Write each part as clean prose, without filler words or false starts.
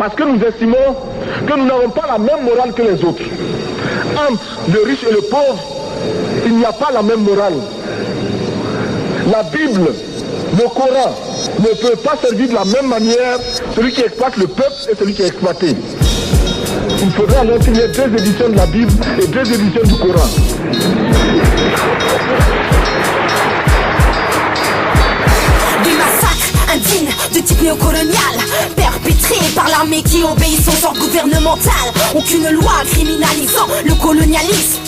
Parce que nous estimons que nous n'avons pas la même morale que les autres. Entre le riche et le pauvre, il n'y a pas la même morale. La Bible, le Coran, ne peut pas servir de la même manière celui qui exploite le peuple et celui qui est exploité. Il faudrait alors qu'il y ait 2 éditions de la Bible et 2 éditions du Coran. Des massacres indignes de type néocolonial, perpétrés par l'armée qui obéit aux ordres gouvernementaux. Aucune loi criminalisant le colonialisme.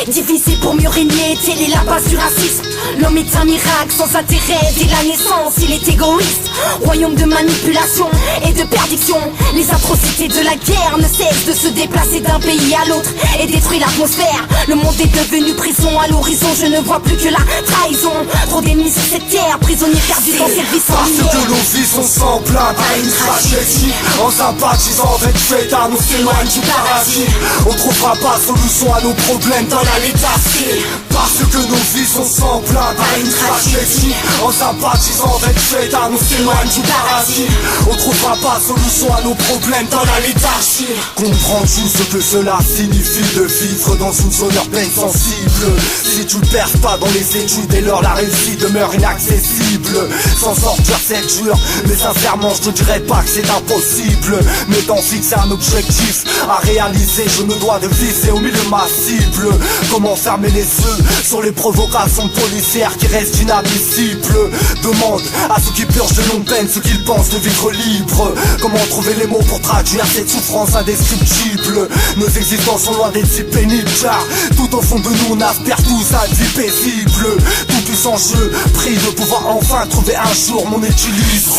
Divisé pour mieux régner, telle est la base du racisme. L'homme est un miracle sans intérêt, dès la naissance il est égoïste. Royaume de manipulation et de perdition. Les atrocités de la guerre ne cessent de se déplacer d'un pays à l'autre et détruire l'atmosphère. Le monde est devenu prison, à l'horizon je ne vois plus que la trahison. Trop d'ennemis sur cette terre, prisonniers perdus dans cette vie sans lumière. Parce que nos vies sont semblables à une tragédie. En sympathisant avec Feta, nous s'éloigne du paradis. On trouvera pas solution à nos problèmes dans la léthargie. Parce que nos vies sont semblables à une tragédie. En sympathisant avec Feta, nous s'éloigne du paradis. On trouvera pas solution à nos problèmes dans la léthargie. Comprends-tu ce que cela signifie de vivre dans une zone urbaine sensible? Si tu ne perds pas dans les études, dès lors la réussite demeure inaccessible. S'en sortir c'est dur, mais sincèrement je te dirais pas que c'est impossible. Mais d'en fixer un objectif à réaliser, je me dois de viser au milieu de ma cible. Comment fermer les yeux sur les provocations policières qui restent inadmissibles? Demande à ceux qui purgent de longues peines ce qu'ils pensent de vivre libre. Comment trouver les mots pour traduire cette souffrance indescriptible? Nos existences sont loin d'être si pénibles, car tout au fond de nous on aspire tous à une vie paisible. Tout puissant jeu, prie de pouvoir enfin trouver un jour mon équilibre.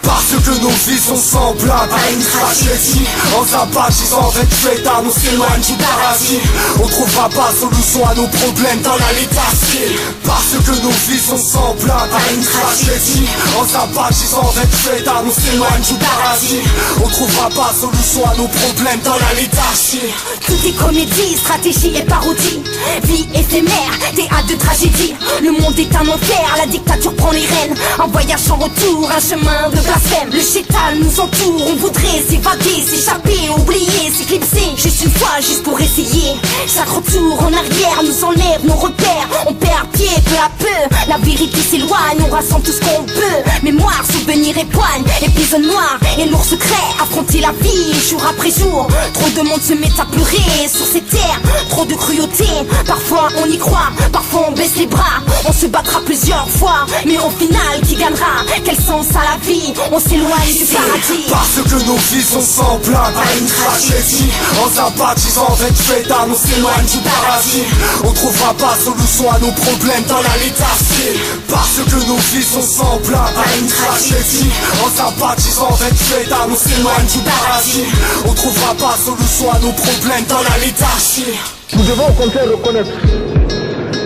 Parce que nos vies sont semblables à une tragédie. En sympathisant avec Feta, nous s'éloigne du paradis. On trouvera pas solution à nos problèmes dans la léthargie. Parce que nos vies sont semblables à une tragédie. En sympathisant avec Feta, nous s'éloigne du paradis. On trouvera pas solution à nos problèmes dans la léthargie. Tout est comédie, stratégie et parodie. Vie éphémère, théâtre de tragédie. Le monde est un enfer, la dictature prend les rênes. Un voyage sans retour, un chemin de blasphème. Le chétal nous entoure, on voudrait s'évader, s'échapper, oublier, s'éclipser. Juste une fois, juste pour essayer. Chaque retour en arrière nous enlève nos repères. On perd pied peu à peu, la vérité s'éloigne. On rassemble tout ce qu'on peut, mémoire, souvenir et poigne. Épisode noir et lourd secret, affronter la vie jour après jour. Trop de monde se met à pleurer sur ces terres. Trop de cruauté, parfois on y croit, parfois on baisse les bras. On se battra plusieurs fois, mais au final qui gagnera? Quel sens à la vie? On s'éloigne du paradis. Parce que nos vies sont semblables à une tragédie. En sympathisant avec Feta, nous s'éloigne du paradis. On trouvera pas solution à nos problèmes dans la léthargie. Parce que nos vies sont semblables à une tragédie. En sympathisant avec Feta, nous s'éloigne du paradis. On trouvera pas solution à nos problèmes dans la léthargie. Nous devons au contraire reconnaître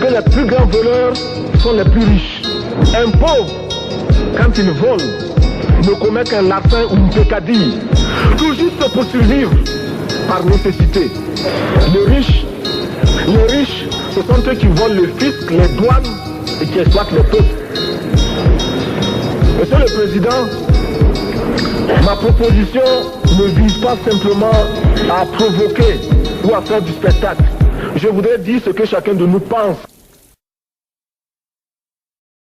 que les plus grands voleurs sont les plus riches. Un pauvre, quand il vole, ne commet qu'un larcin ou une peccadille, tout juste pour survivre par nécessité. Les riches, ce sont ceux qui volent le fisc, les douanes et qui exploitent le peuple. Monsieur le Président, ma proposition ne vise pas simplement à provoquer ou à faire du spectacle. Je voudrais dire ce que chacun de nous pense.